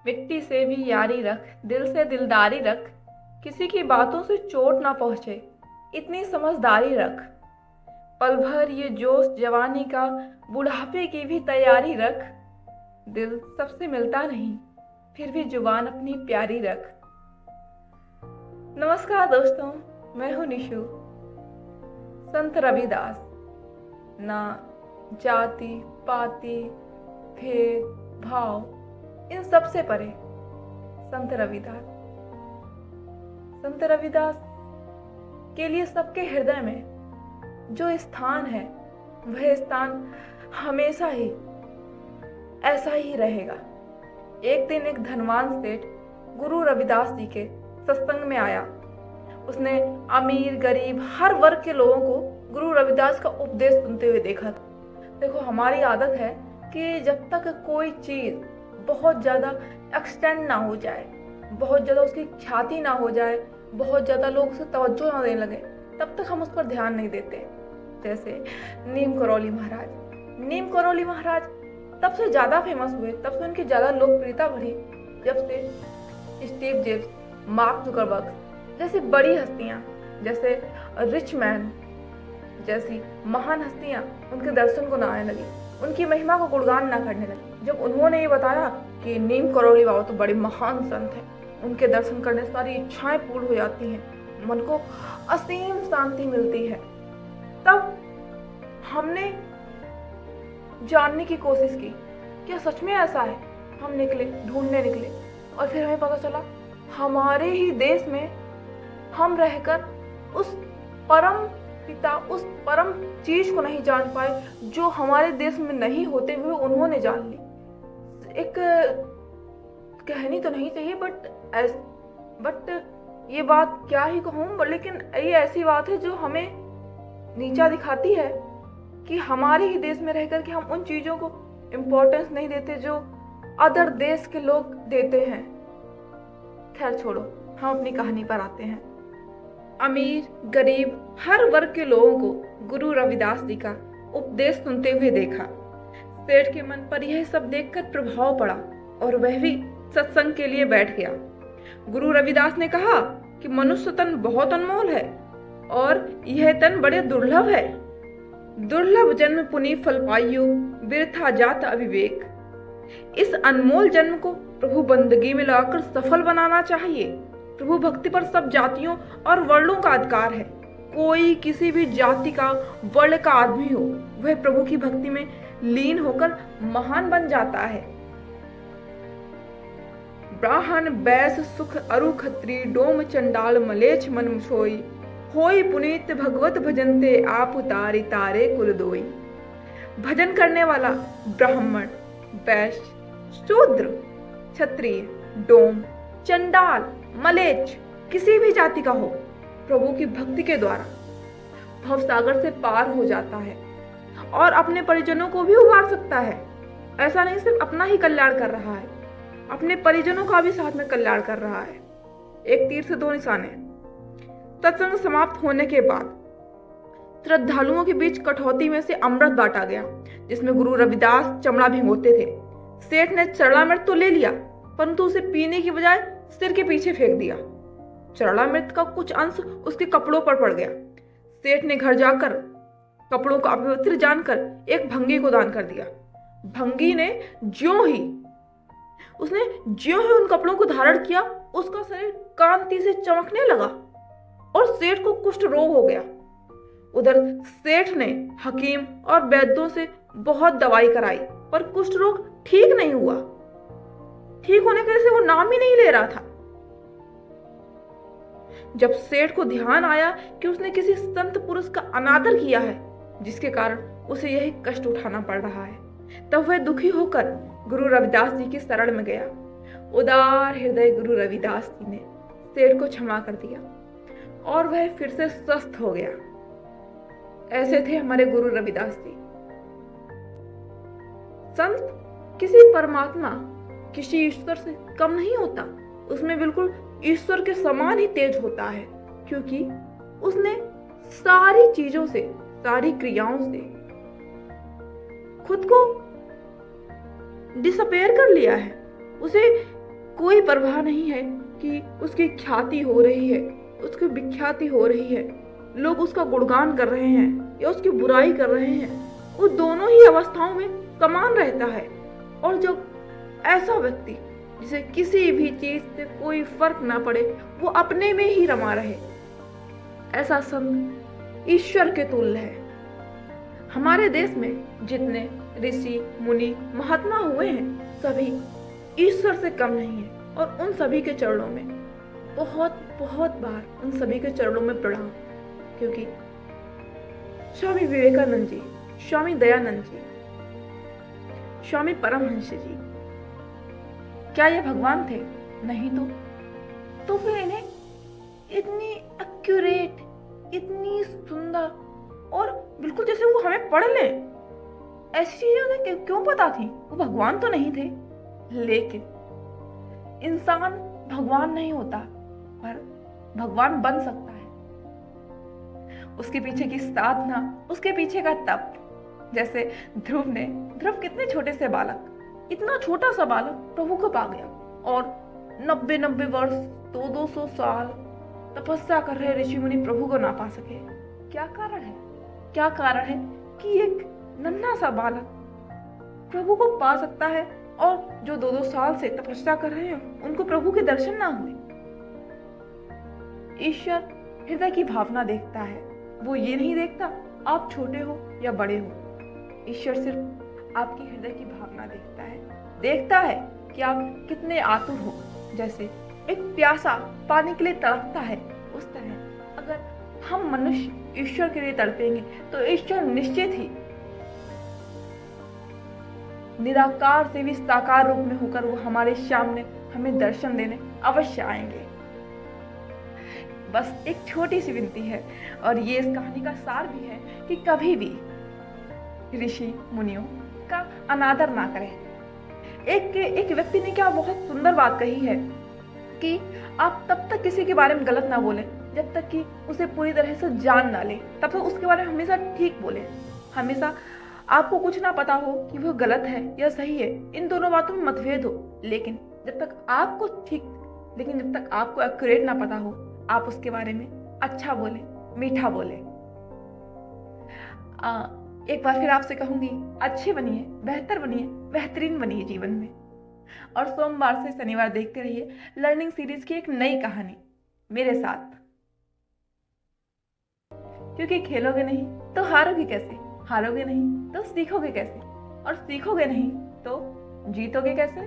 मिट्टी से भी यारी रख, दिल से दिलदारी रख, किसी की बातों से चोट ना पहुंचे, इतनी समझदारी रख। पल भर ये जोश जवानी का, बुढ़ापे की भी तैयारी रख। दिल सबसे मिलता नहीं, फिर भी जुबान अपनी प्यारी रख। नमस्कार दोस्तों, मैं हूं निशु। संत रविदास ना जाति पाति भेद भाव इन सब से परे संत रविदास के लिए सबके हृदय में जो स्थान है वह स्थान हमेशा ही ऐसा ही रहेगा। एक दिन एक धनवान सेठ गुरु रविदास जी के सत्संग में आया। उसने अमीर गरीब हर वर्ग के लोगों को गुरु रविदास का उपदेश सुनते हुए देखा था। देखो, हमारी आदत है कि जब तक कोई चीज बहुत ज्यादा एक्सटेंड ना हो जाए, बहुत ज्यादा उसकी ख्याति ना हो जाए, बहुत ज्यादा लोग उसे तवज्जो ना देने लगे, तब तक हम उस पर ध्यान नहीं देते। जैसे नीम करौली महाराज तब से ज्यादा फेमस हुए, तब से उनकी ज्यादा लोकप्रियता बढ़ी जब से स्टीव जेब्स, मार्क जुकरबर्ग जैसी बड़ी हस्तियां, जैसे रिच मैन जैसी महान हस्तियां उनके दर्शन को ना आने लगी, उनकी महिमा को गुणगान ना करने लगी। जब उन्होंने ये बताया कि नीम करौली बाबा तो बड़े महान संत हैं, उनके दर्शन करने से सारी इच्छाएं पूर्ण हो जाती हैं, मन को असीम शांति मिलती है, तब हमने जानने की कोशिश की क्या सच में ऐसा है। हम ढूंढने निकले और फिर हमें पता चला हमारे ही देश में हम रहकर उस परम पिता, उस परम चीज को नहीं जान पाए जो हमारे देश में नहीं होते हुए उन्होंने जान ली। एक कहनी तो नहीं चाहिए बट ये बात क्या ही कहूँ, लेकिन ये ऐसी बात है जो हमें नीचा दिखाती है कि हमारे ही देश में रहकर के हम उन चीजों को इम्पोर्टेंस नहीं देते जो अदर देश के लोग देते हैं। खैर छोड़ो, हम अपनी कहानी पर आते हैं। अमीर गरीब हर वर्ग के लोगों को गुरु रविदास जी का उपदेश सुनते हुए देखा। सेठ के मन पर यह सब देखकर प्रभाव पड़ा और वह भी सत्संग के लिए बैठ गया। गुरु रविदास ने कहा कि मनुष्य तन बहुत अनमोल है और यह तन बड़े दुर्लभ है। दुर्लभ जन्म पुनि फल पाइयो, बिरथा जात अविवेक। इस अनमोल जन्म को प्रभु बंदगी में लगाकर सफल बनाना चाहिए। प्रभु भक्ति पर सब जातियों और वर्णों का अधिकार है। कोई किसी भी जाति का, वर्ण का आदमी हो, वह प्रभु की भक्ति में लीन होकर महान बन जाता है। ब्राह्मण वैश्य सुख अरु खत्री डोम चंडाल मलेच्छ मन सोई, होई पुनीत भगवत भजनते आप तारे तारे कुल दोई। भजन करने वाला ब्राह्मण, वैश्य, शूद्र, क्षत्रिय, डोम, चंडाल, मलेच्छ किसी भी जाति का हो, प्रभु की भक्ति के द्वारा भवसागर से पार हो जाता है और अपने परिजनों को भी उबार सकता है। ऐसा नहीं सिर्फ अपना ही कल्याण कर रहा है, अपने परिजनों का भी साथ में कल्याण कर रहा है। एक तीर से दो निशाने। सत्संग समाप्त होने के बाद श्रद्धालुओं के बीच कठौती में से अमृत बांटा गया, जिसमें गुरु रविदास चमड़ा भिगोते थे। सेठ ने चरणामृत तो ले लिया, परंतु उसे पीने की बजाय सिर के पीछे फेंक दिया। चरणामृत का कुछ अंश उसके कपड़ों पर पड़ गया। सेठ ने घर जाकर कपड़ों को अपवित्र जानकर एक भंगी को दान कर दिया। भंगी ने ज्यों ही उन कपड़ों को धारण किया, उसका शरीर कांति से चमकने लगा और सेठ को कुष्ठ रोग हो गया। उधर सेठ ने हकीम और वैद्यों से बहुत दवाई कराई, पर कुष्ठ रोग ठीक नहीं हुआ। ठीक होने के लिए वो नाम ही नहीं ले रहा था। जब सेठ को ध्यान आया कि उसने किसी संत पुरुष का अनादर किया है, जिसके कारण उसे यही कष्ट उठाना पड़ रहा है, तब वह दुखी होकर गुरु रविदास जी की शरण में गया। उदार हृदय गुरु रविदास जी ने सेठ को क्षमा कर दिया और वह फिर से स्वस्थ हो गया। ऐसे थे हमारे गुरु रविदास जी। संत किसी परमात्मा, किसी ईश्वर से कम नहीं होता, उसमें बिल्कुल ईश्वर के समान ही तेज होता है, क्योंकि उसने सारी चीजों से, सारी क्रियाओं से खुद को डिसअपेयर कर लिया है। उसे कोई परवाह नहीं है कि उसकी ख्याति हो रही है, उसकी विख्याति हो रही है, लोग उसका गुणगान कर रहे हैं या उसकी बुराई कर रहे हैं। वो दोनों ही अवस्थाओं में समान रहता है। और जब ऐसा व्यक्ति जिसे किसी भी चीज से कोई फर्क ना पड़े, वो अपने में ही रमा रहे, ऐसा संत ईश्वर के तुल्य है। हमारे देश में जितने ऋषि मुनि महात्मा हुए हैं, सभी ईश्वर से कम नहीं है। और उन सभी के चरणों में बहुत बहुत बार उन सभी के चरणों में प्रणाम, क्योंकि स्वामी विवेकानंद जी, स्वामी दयानंद जी, स्वामी परमहंस जी, क्या ये भगवान थे? नहीं तो फिर इन्हें इतनी एक्यूरेट, इतनी सुंदर और बिल्कुल जैसे वो हमें पढ़ लें, ऐसी चीजें उन्हें क्यों पता थी? वो भगवान तो नहीं थे। लेकिन इंसान भगवान नहीं होता, पर भगवान बन सकता है। उसके पीछे की साधना, उसके पीछे का तप। जैसे ध्रुव कितने छोटे से बालक, इतना छोटा सा बालक प्रभु को पा गया, और 90 वर्ष 200 साल तपस्या कर रहे ऋषि मुनि प्रभु को ना पा सके। क्या कारण है? क्या कारण है कि एक नन्हा सा बालक प्रभु को पा सकता है, और जो 2-2 साल से तपस्या कर रहे हैं उनको प्रभु के दर्शन ना हुए? ईश्वर हृदय की भावना देखता है। वो ये नहीं देखता आप छोटे हो या बड़े हो। ईश्वर सिर्फ आपकी हृदय की भावना देखता है कि आप कितने आतुर हो। जैसे एक प्यासा पानी के लिए तड़पता है, उस तरह अगर हम मनुष्य ईश्वर के लिए तड़पेंगे तो ईश्वर निश्चित ही निराकार से भी साकार रूप में होकर वो हमारे सामने हमें दर्शन देने अवश्य आएंगे। बस एक छोटी सी विनती है, और ये इस कहानी का सार भी है कि कभी भी ऋषि मुनियों का अनादर ना करें। एक व्यक्ति ने क्या बहुत सुंदर बात कही है कि आप तब तक किसी के बारे में गलत ना बोलें जब तक कि उसे पूरी तरह से जान ना ले, तब तक उसके बारे में हमेशा ठीक बोलें। हमेशा आपको कुछ ना पता हो कि वो गलत है या सही है, इन दोनों बातों में मतभेद हो, लेकिन जब तक आपको एक्यूरेट ना पता हो, आप उसके बारे में अच्छा बोले, मीठा बोले। एक बार फिर आपसे कहूंगी, अच्छे बनिए, बेहतर बनिए, बेहतरीन बनिए जीवन में। और सोमवार से शनिवार देखते रहिए लर्निंग सीरीज की एक नई कहानी मेरे साथ, क्योंकि खेलोगे नहीं तो हारोगे कैसे, हारोगे नहीं तो सीखोगे कैसे, और सीखोगे नहीं तो जीतोगे कैसे।